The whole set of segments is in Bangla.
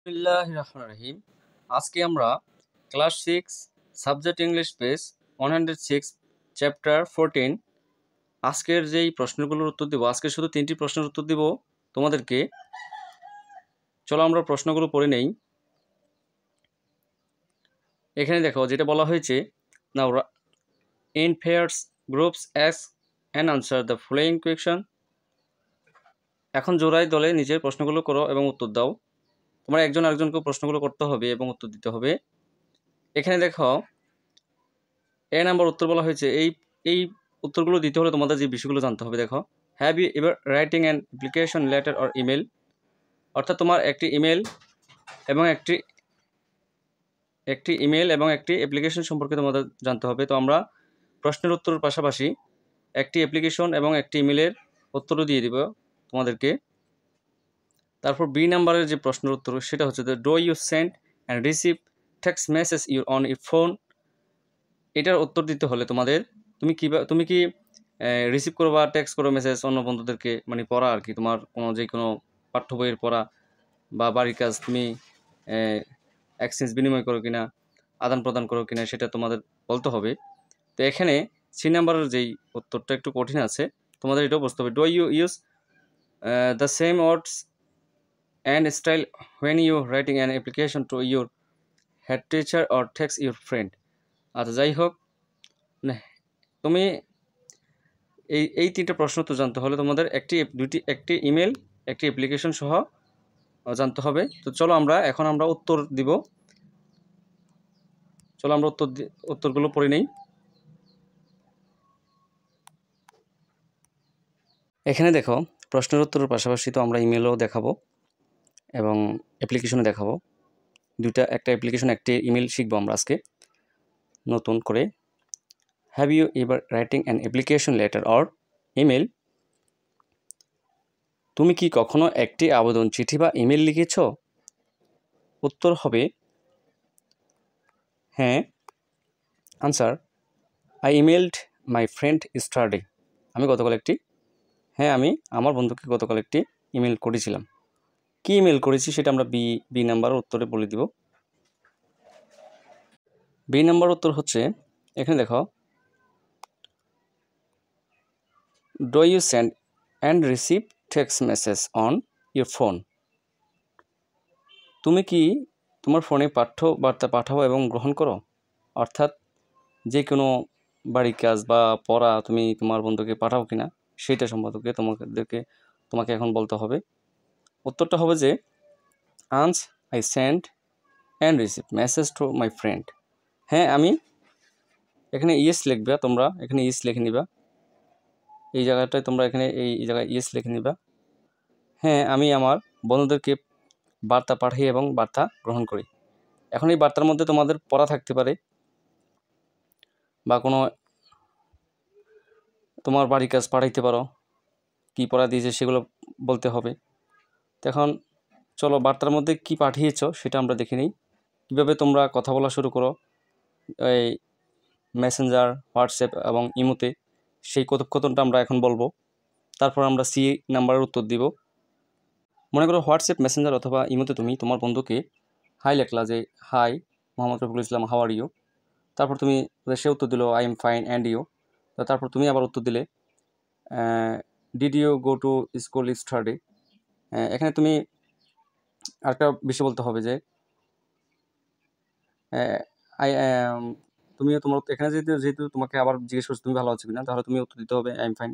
বিসমিল্লাহির রহমানির রহিম। আজকে আমরা class 6 subject English page 106 chapter 14 আজকের যেই প্রশ্নগুলোর উত্তর দেব। আজকে শুধু 3টি প্রশ্নের উত্তর দেব তোমাদেরকে। চলো আমরা প্রশ্নগুলো পড়ে নেই। এখানে দেখো যেটা বলা হয়েছে, নাও in pairs groups ask and answer the following question. এখন জোড়ায় দলে নিজের প্রশ্নগুলো করো এবং উত্তর দাও। তোমরা একজন আরেকজনকে প্রশ্নগুলো করতে হবে এবং উত্তর দিতে হবে। এখানে দেখো এ নাম্বার উত্তর বলা হয়েছে, এই উত্তরগুলো দিতে হলে তোমাদের যে বিষয়গুলো জানতে হবে। দেখো, have you ever writing an application letter or email, অর্থাৎ তোমার একটি ইমেল এবং একটি অ্যাপ্লিকেশন সম্পর্কে তোমাদের জানতে হবে। তো আমরা প্রশ্নের উত্তরের পাশাপাশি একটি অ্যাপ্লিকেশন এবং একটি ইমেলের উত্তরও দিয়ে দিব তোমাদেরকে। তারপর বি নাম্বারের যে প্রশ্নের উত্তর সেটা হচ্ছে যে do you send and receive text message your on your phone. এটার উত্তর দিতে হলে তোমাদের তুমি কি রিসিভ করো বা টেক্সট করো মেসেজ অন্য বন্ধুদেরকে, মানে পড়া আর কি, তোমার যে কোনো পাঠ্য বইয়ের পড়া বা বাড়ির কাজ তুমি এক্সচেঞ্জ বিনিময় করো কিনা, আদান প্রদান করো কিনা, সেটা তোমাদের বলতে হবে। তো এখানে সি নাম্বারের যেই উত্তরটা একটু কঠিন আছে, তোমাদের এটাও বুঝতে হবে। Do you use the same words and style when you writing an application to your head teacher or text your friend. আচ্ছা, যাই হোক, তুমি এই তিনটা প্রশ্ন তো জানতে হলে তোমাদের একটি ইমেল একটি অ্যাপ্লিকেশন সহ জানতে হবে। তো চলো এখন আমরা উত্তর দিব। চলো আমরা উত্তরগুলো পড়ে নেই। এখানে দেখো, প্রশ্নের উত্তরের পাশাপাশি তো আমরা ইমেলও দেখাবো এবং অ্যাপ্লিকেশনও দেখাবো। একটা অ্যাপ্লিকেশন একটি ইমেল শিখবো আমরা আজকে নতুন করে। Have you ever writing an application letter or email, তুমি কি কখনো একটি আবেদন চিঠি বা ইমেল লিখেছ? উত্তর হবে হ্যাঁ। Answer, I emailed my friend yesterday. আমি আমার বন্ধুকে গতকাল একটি ইমেল করেছিলাম। কি ইমেল করেছি সেটা আমরা বি নাম্বার উত্তরে বলে দিব। বি নাম্বার উত্তর হচ্ছে, এখানে দেখো, do you send and receive text message on your phone, তুমি কি তোমার ফোনে পাঠ্য বার্তা পাঠাও এবং গ্রহণ করো? অর্থাৎ যে কোনো বাড়ির কাজ বা পড়া তুমি তোমার বন্ধুকে পাঠাও কিনা সেটা সম্পর্কে তোমাকে এখন বলতে হবে। উত্তরটা হবে যে answer I send and receive message to my friend. হ্যাঁ, আমি, এখানে ইয়েস লিখবা, তোমরা এখানে ইয়েস লিখে নিবা, এই জায়গাটায় তোমরা এখানে এই জায়গায় ইয়েস লিখে নিবা। হ্যাঁ, আমি আমার বন্ধুদেরকে বার্তা পাঠাই এবং বার্তা গ্রহণ করি। এখন এই বার্তার মধ্যে তোমাদের পড়া থাকতে পারে বা কোনো তোমার বাড়ির কাজ পাঠাইতে পারো, কী পড়া দিয়েছে সেগুলো বলতে হবে। তো এখন চলো বার্তার মধ্যে কি পাঠিয়েছ সেটা আমরা দেখে নিই। কীভাবে তোমরা কথা বলা শুরু করো এই মেসেঞ্জার, হোয়াটসঅ্যাপ এবং ইমোতে, সেই কথোপকথনটা আমরা এখন বলবো। তারপর আমরা সি নাম্বারের উত্তর দিব। মনে করো হোয়াটসঅ্যাপ, মেসেঞ্জার অথবা ইমোতে তুমি তোমার বন্ধুকে হাই লেখলা, যে hi Mohammad Rafiqul Islam, how are you. তারপর সে উত্তর দিল I am fine and you. তারপর তুমি আবার উত্তর দিলে did you go to school study. এখানে তুমি আরেকটা বিষয় বলতে হবে যে আই তোমার এখানে যেহেতু তোমাকে আবার জিজ্ঞেস করছো তুমি ভালো আছো কিনা, তাহলে তুমি উত্তর দিতে হবে আই এম ফাইন।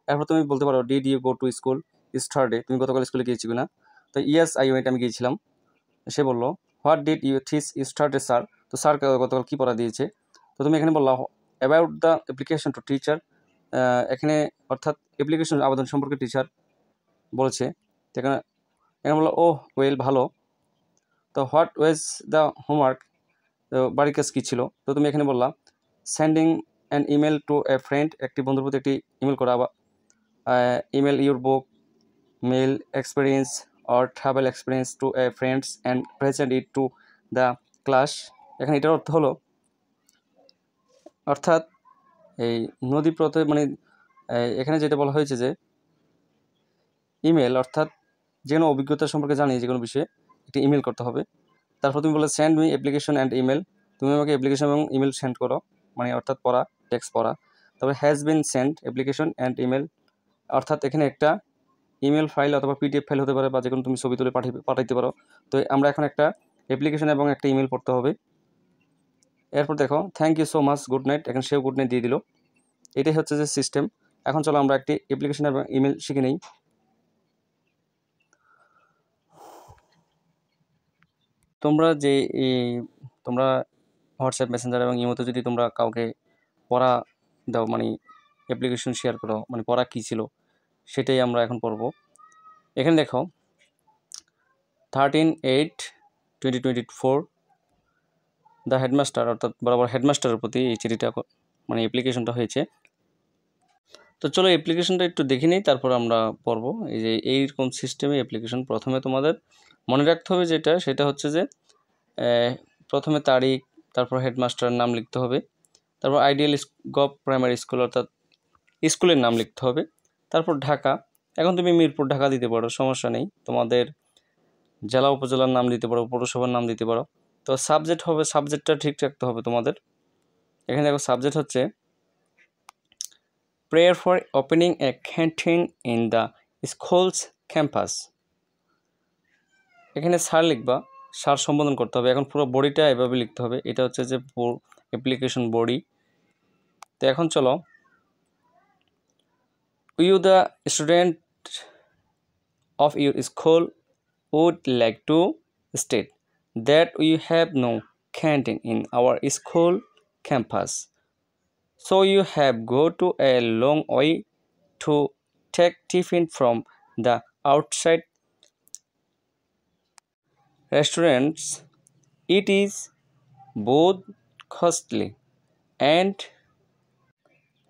তারপর তুমি বলতে পারো did you go to school study, তুমি গতকাল স্কুলে গিয়েছি কিনা। তো ইয়েস আই ওয়েন্ট, আমি গিয়েছিলাম। সে বললো what did you teach study sir, তো স্যার গতকাল কী পড়া দিয়েছে। তো তুমি এখানে বললো about the application to teacher, এখানে অর্থাৎ অ্যাপ্লিকেশন আবেদন সম্পর্কে টিচার বলেছে। এখানে বললো ও ওয়েল, ভালো। তো হোয়াট ওয়াজ দ্য হোমওয়ার্ক, তো বাড়ির কাজ কী ছিল। তো তুমি এখানে বললা sending an email to a friend, একটি বন্ধুর প্রতি একটি ইমেল করা, বা email your book, mail experience or travel experience to a friends and present it to the class. এখানে এটার অর্থ হলো, অর্থাৎ এই নদীপথে, মানে এখানে যেটা বলা হয়েছে যে ইমেল অর্থাৎ যে কোনো অভিজ্ঞতা সম্পর্কে জানি, যে কোনো বিষয়ে একটি ইমেল করতে হবে। তারপর তুমি বলে send me application and email, তুমি আমাকে অ্যাপ্লিকেশন এবং ইমেল সেন্ড করো, মানে অর্থাৎ পড়া, টেক্সট পড়া। তারপরে has been send application and email, অর্থাৎ এখানে একটা ইমেল ফাইল অথবা পিডিএফ ফাইল হতে পারে বা যে কোনো তুমি ছবি তুলে পাঠাইতে পারো। তো আমরা এখন একটা অ্যাপ্লিকেশন এবং একটা ইমেল পড়তে হবে। এরপর দেখো thank you so much, good night, এখন সেও গুড নাইট দিয়ে দিল। এটাই হচ্ছে যে সিস্টেম। এখন চলো আমরা একটি অ্যাপ্লিকেশন এবং ইমেল শিখে নেই। তোমরা তোমরা হোয়াটসঅ্যাপ, মেসেঞ্জার এবং ইমোতে যদি তোমরা কাউকে পড়া দাও, মানে অ্যাপ্লিকেশন শেয়ার করো, মানে পড়া কী ছিল সেটাই আমরা এখন পড়বো। এখানে দেখো 13/8/2024 দ্য হেডমাস্টার, অর্থাৎ বরাবর হেডমাস্টারের প্রতি এই চিঠিটা, মানে অ্যাপ্লিকেশনটা হয়েছে। তো চলো অ্যাপ্লিকেশনটা একটু দেখে নিই, তারপর আমরা পড়বো। এই যে এইরকম সিস্টেমে অ্যাপ্লিকেশন। প্রথমে তোমাদের মনে রাখতে হবে সেটা হচ্ছে যে প্রথমে তারিখ, তারপর হেডমাস্টারের নাম লিখতে হবে, তারপর আইডিয়াল গভ প্রাইমারি স্কুল অর্থাৎ স্কুলের নাম লিখতে হবে, তারপর ঢাকা। এখন তুমি মিরপুর ঢাকা দিতে পারো, সমস্যা নেই। তোমাদের জেলা উপজেলার নাম দিতে পারো, পৌরসভার নাম দিতে পারো। তো সাবজেক্ট হবে, সাবজেক্টটা ঠিক রাখতে হবে তোমাদের। এখানে দেখো সাবজেক্ট হচ্ছে prayer for opening a canteen in the schools campus. এখানে স্যার লিখবা, স্যার সম্বোধন করতে হবে। এখন পুরো বডিটা এভাবে লিখতে হবে। এটা হচ্ছে যে অ্যাপ্লিকেশন বডি। তো এখন চলো, you the student of your school would like to state that we have no canteen in our school campus, so you have go to a long way to take tiffin from the outside restaurants. It is both costly and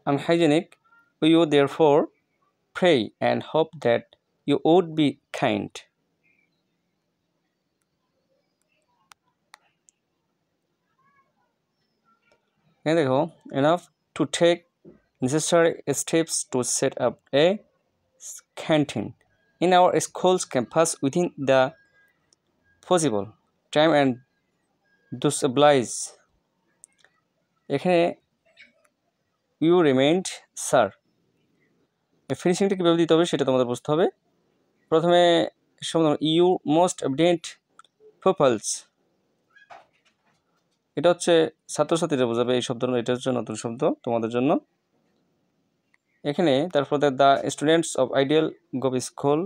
unhygienic. We would therefore pray and hope that you would be kind. And দেখো, enough to take necessary steps to set up a canteen in our school's campus within the possible time and thus oblige. এখানে you remained sir, এই ফিনিশিংটা কীভাবে দিতে হবে সেটা তোমাদের বুঝতে হবে। প্রথমে ইউ মোস্ট এভিডেন্ট পিপলস, এটা হচ্ছে ছাত্রছাত্রীরা বোঝাবে এই শব্দ, এটা হচ্ছে নতুন শব্দ তোমাদের জন্য। এখানে তারপর the students of ideal gov school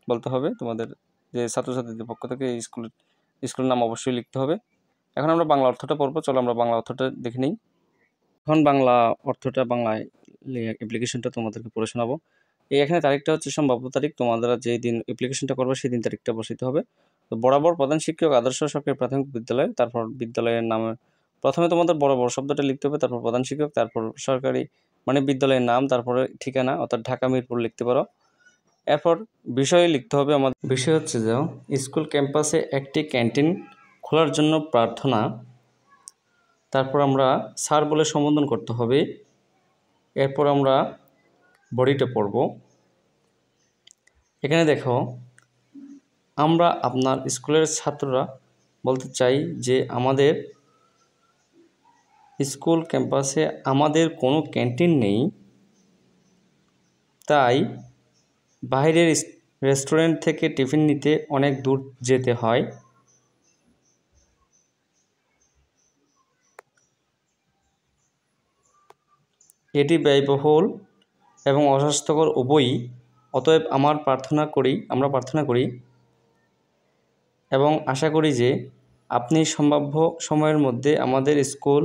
বলতে হবে, তোমাদের যে ছাত্রছাত্রীদের পক্ষ থেকে এই স্কুলের নাম অবশ্যই লিখতে হবে। এখন আমরা বাংলা অর্থটা পড়বো, চলো আমরা বাংলা অর্থটা দেখে নিই। এখন বাংলা অর্থটা, বাংলায় অ্যাপ্লিকেশনটা তোমাদেরকে পড়ে শোনাবো। এখানে তারিখটা হচ্ছে সম্ভাব্য তারিখ, তোমাদের যেই দিন অ্যাপ্লিকেশনটা করবে সেই দিন তারিখটা বসাইতে হবে। তো বরাবর প্রধান শিক্ষক, আদর্শ সরকারি প্রাথমিক বিদ্যালয়, তারপর বিদ্যালয়ের নামে প্রথমে তোমাদের বরাবর শব্দটা লিখতে হবে, তারপর প্রধান শিক্ষক, তারপর সরকারি মানে বিদ্যালয়ের নাম, তারপরে ঠিকানা অর্থাৎ ঢাকা মিরপুর লিখতে পারো। এরপর বিষয় লিখতে হবে। আমাদের বিষয় হচ্ছে যে স্কুল ক্যাম্পাসে একটি ক্যান্টিন খোলার জন্য প্রার্থনা। তারপর আমরা স্যার বলে সম্বোধন করতে হবে। এরপর আমরা বডিটা পড়ব। এখানে দেখো, আমরা আপনার স্কুলের ছাত্ররা বলতে চাই যে আমাদের স্কুল ক্যাম্পাসে আমাদের কোনো ক্যান্টিন নেই, তাই বাইরের রেস্টুরেন্ট থেকে টিফিন নিতে অনেক দূর যেতে হয়। এটি ব্যয়বহুল এবং অস্বাস্থ্যকর উভয়ই। অতএব আমরা প্রার্থনা করি এবং আশা করি যে আপনি সম্ভাব্য সময়ের মধ্যে আমাদের স্কুল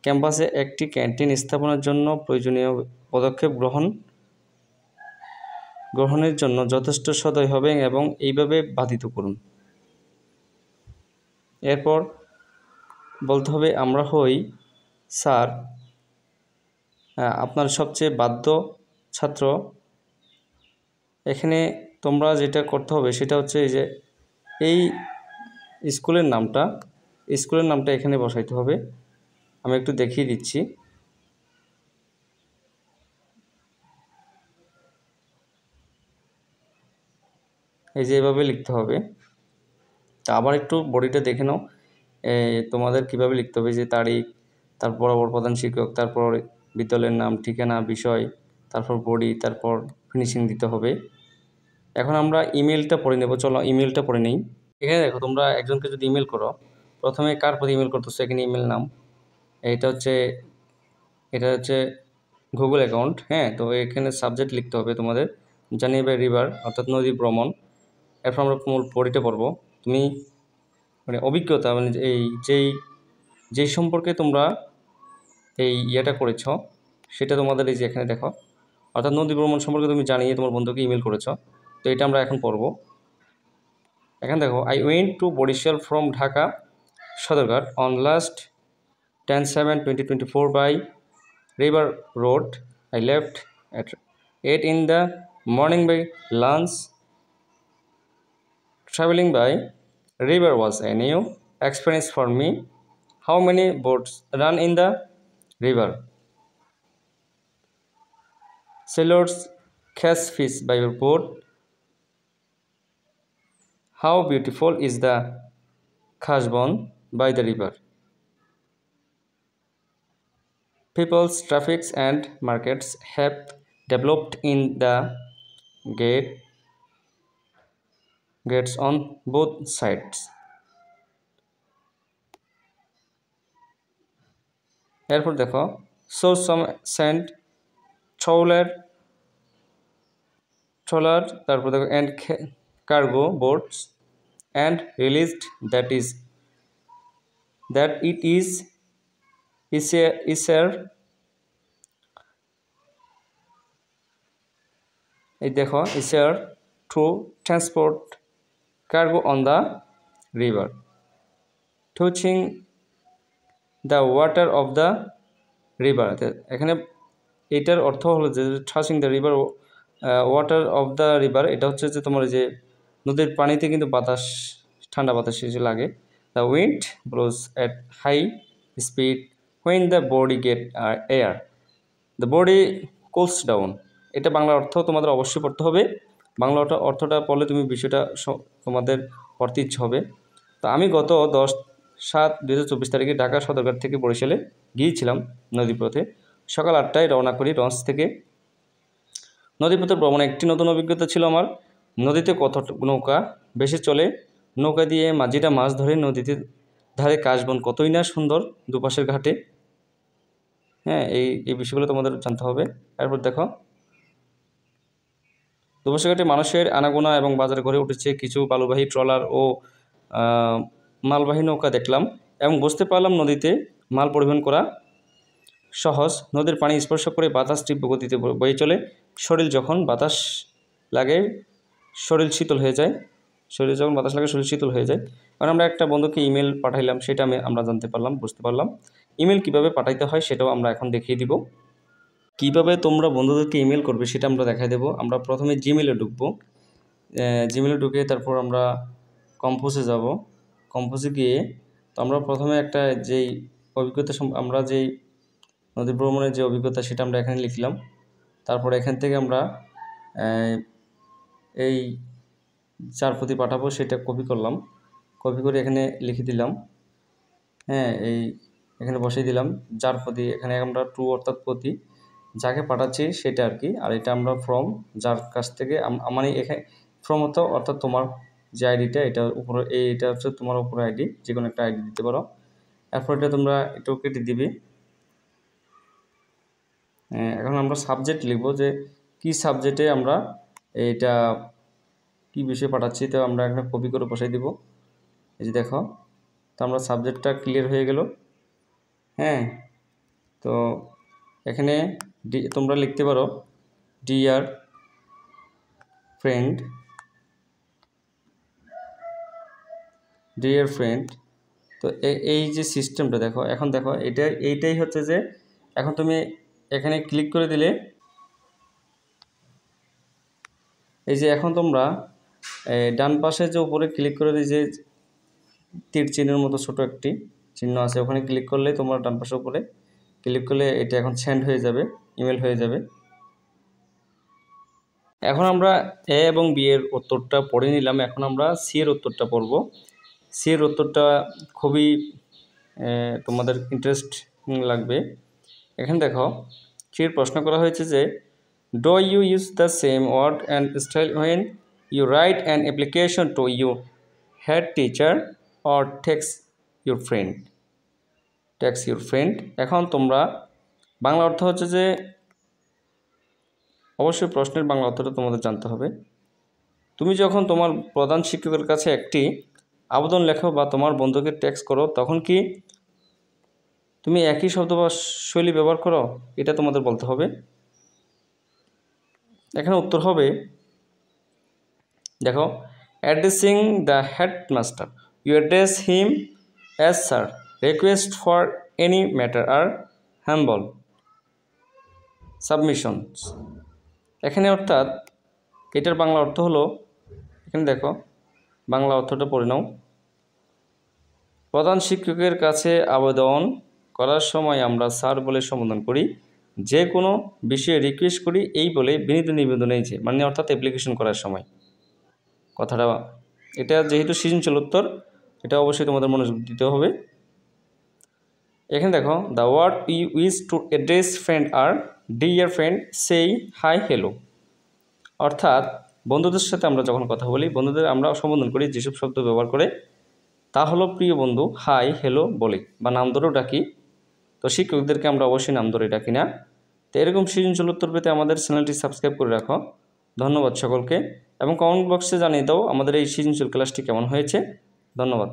ক্যাম্পাসে একটি ক্যান্টিন স্থাপনের জন্য প্রয়োজনীয় পদক্ষেপ গ্রহণের জন্য যথেষ্ট সদয় হবেন এবং এইভাবে বাধিত করুন। এরপর বলতে হবে আমরা হই স্যার আপনার সবচেয়ে বাধ্য ছাত্র। এখানে তোমরা যেটা করতে হবে সেটা হচ্ছে যে এই স্কুলের নামটা এখানে বসাইতে হবে। আমি একটু দেখিয়ে দিচ্ছি। এই যে এভাবে লিখতে হবে। তা আবার একটু বডিটা দেখে নাও, তোমাদের কিভাবে লিখতে হবে, যে তারিখ, তারপর অপর প্রধান শিক্ষক, তারপর বিদ্যালয়ের নাম, ঠিকানা, বিষয়, তারপর বডি, তারপর ফিনিশিং দিতে হবে। এখন আমরা ইমেলটা পড়ে নেব, চলো ইমেলটা পড়ে নেই। এখানে দেখো, তোমরা একজনকে যদি ইমেল করো, প্রথমে কার প্রতি ইমেল করতেছো, এখানে ইমেল নাম, এটা হচ্ছে গুগল অ্যাকাউন্ট। হ্যাঁ, তো এখানে সাবজেক্ট লিখতে হবে তোমাদের জার্নি বাই রিভার, অর্থাৎ নদী ভ্রমণ। এরপর আমরা মূল পড়িতে পড়বো। তুমি মানে অভিজ্ঞতা, মানে যেই সম্পর্কে তোমরা এই ইয়েটা করেছ, সেটা তোমাদের এই যে এখানে দেখো, অর্থাৎ নদী ভ্রমণ সম্পর্কে তুমি জানিয়ে তোমার বন্ধুকে ইমেল করেছ। তো এটা আমরা এখন পড়বো। এখানে দেখো, I went to Barishal from Dhaka Sadarghat on last 10/7/2024 by river road. I left at 8 in the morning by lunch. Traveling by river was a new experience for me. How many boats run in the river? Sailors catch fish by your boat. How beautiful is the Khashbon by the river? People's traffics and markets have developed in the gates on both sides. এরপর দেখো, so some sent trawler, তারপর দেখো and cargo boats, and released that it is easier, এই দেখো, easier to transport cargo on the river, touching the water of the river। এখানে এটার অর্থ হলো যে touching the river water of the river, এটা হচ্ছে যে তোমার যে নদীর পানিতে কিন্তু বাতাস, ঠান্ডা বাতাস এসে লাগে। The wind blows at high speed when the body get air, the body cools down. এটা বাংলা অর্থ তোমাদের অবশ্যই পড়তে হবে। বাংলা অর্থটা পড়লে তুমি বিষয়টা তোমাদের পড়তে ইচ্ছে হবে। তো আমি গত 10/7/2024 তারিখে ঢাকা সদরঘাট থেকে বরিশালে গিয়েছিলাম নদীপথে। সকাল 8টায় রওনা করি লঞ্চ থেকে। নদীপথে ভ্রমণে একটি নতুন অভিজ্ঞতা ছিল আমার। নদীতে কত নৌকা বেশি চলে, নৌকা দিয়ে মাঝিরা মাছ ধরে, নদীতে ধারে কাশবন কতই না সুন্দর দুপাশের ঘাটে। হ্যাঁ, এই বিষয়গুলো তোমাদের জানতে হবে। এরপর দেখো, দুপাশের ঘাটে মানুষের আনাগোনা এবং বাজারে গড়ে উঠেছে। কিছু বালুবাহী ট্রলার ও মালবাহী নৌকা দেখলাম এবং বুঝতে পারলাম নদীতে মাল পরিবহন করা সহজ। নদীর পানি স্পর্শ করে বাতাস তীব্র গতিতে বয়ে চলে। শরীর যখন বাতাস লাগে শরীর শীতল হয়ে যায়, কারণ আমরা একটা বন্ধুকে ইমেল পাঠাইলাম, সেটা আমরা জানতে পারলাম, বুঝতে পারলাম। ইমেল কিভাবে পাঠাইতে হয় সেটাও আমরা এখন দেখিয়ে দিব। কিভাবে তোমরা বন্ধুদেরকে ইমেল করবে সেটা আমরা দেখাই দেবো। আমরা প্রথমে জিমেলে ঢুকবো, জিমেলে ঢুকে তারপর আমরা কম্পোজে যাব। কম্পোজে গিয়ে তো আমরা প্রথমে একটা যেই অভিজ্ঞতা, আমরা যেই নদী ভ্রমণের যে অভিজ্ঞতা সেটা আমরা এখানে লিখলাম। তারপর এখান থেকে আমরা এই যার প্রতি পাঠাবো সেটা কপি করলাম, কপি করে এখানে লিখে দিলাম। হ্যাঁ, এখানে বসিয়ে দিলাম যার প্রতি, এখানে আমরা টু অর্থাৎ প্রতি, যাকে পাঠাচ্ছি সেটা আর কি। আর এটা আমরা ফ্রম, যার কাছ থেকে মানে এখানে ফ্রম অর্থাৎ তোমার যে আইডিটা, এটার উপরে এইটা হচ্ছে তোমার উপরে আইডি, যে কোনো একটা আইডি দিতে পারো। এরপর এটা তোমরা একটু কেটে দিবে। এখন আমরা সাবজেক্ট লিখব, যে কি সাবজেক্টে আমরা এটা কি বিষয়ে পাঠাচ্ছি। তো আমরা এখানে কপি করে বসাই দিব। এই যে দেখো, তো আমরা সাবজেক্টটা ক্লিয়ার হয়ে গেল। হ্যাঁ, তো এখানে তোমরা লিখতে পারো ডিয়ার ফ্রেন্ড, তো এই যে সিস্টেমটা দেখো, এখন দেখো এইটাই হচ্ছে যে এখন তুমি এখানে ক্লিক করে দিলে, এই যে এখন তোমরা ডান পাশে যে উপরে ক্লিক করে দিয়ে যে তীর চিহ্নের মতো ছোট একটি চিহ্ন আছে, ওখানে ক্লিক করলে তোমরা ডান পাশের উপরে ক্লিক করলে এটা এখন সেন্ড হয়ে যাবে, ইমেল হয়ে যাবে। এখন আমরা এ এবং বি এর উত্তরটা পড়ে নিলাম, এখন আমরা সি এর উত্তরটা পড়ব। সি এর উত্তরটা খুবই তোমাদের ইন্টারেস্ট লাগবে। এখানে দেখো সির প্রশ্ন করা হয়েছে যে do you use the same word and style when you write an application to you head teacher or text your friend. এখন তোমরা বাংলা অর্থ হচ্ছে যে অবশ্যই প্রশ্নের বাংলা অর্থটা তোমাদের জানতে হবে। তুমি যখন তোমার প্রধান শিক্ষকের কাছে একটি আবেদন লেখো বা তোমার বন্ধুকে টেক্সট করো, তখন কি তুমি একই শব্দ বা শৈলী ব্যবহার করো, এটা তোমাদের বলতে হবে। এখানে উত্তর হবে, দেখো, addressing the headmaster you address him as sir, request for any matter are humble submissions. এখানে অর্থাৎ এটার বাংলা অর্থ হলো, এখানে দেখো বাংলা অর্থটা পড়ে নাও। প্রধান শিক্ষকের কাছে আবেদন করার সময় আমরা স্যার বলে সম্বোধন করি, যে কোনো বিষয়ে রিকোয়েস্ট করি এই বলে বিনীত নিবেদন এই যে, মানে অর্থাৎ অ্যাপ্লিকেশন করার সময় কথাটা। এটা যেহেতু সৃজনশীল উত্তর, এটা অবশ্যই তোমাদের মনোযোগ দিতে হবে। এখানে দেখো the word you use to address friend are dear friend say hi hello. অর্থাৎ বন্ধুদের সাথে আমরা যখন কথা বলি, বন্ধুদের আমরা সম্বোধন করি যেসব শব্দ ব্যবহার করে তা হলো প্রিয় বন্ধু, হাই হ্যালো বলি বা নাম ধরেও ডাকি। তো শিক্ষকদেরকে আমরা অবশ্যই নাম ধরে ডাকি না। তো এরকম সৃজনশীল উত্তর পেতে আমাদের চ্যানেলটি সাবস্ক্রাইব করে রাখো। ধন্যবাদ সকলকে, এবং কমেন্ট বক্সে জানিয়ে দাও আমাদের এই সৃজনশীল ক্লাসটি কেমন হয়েছে। ধন্যবাদ।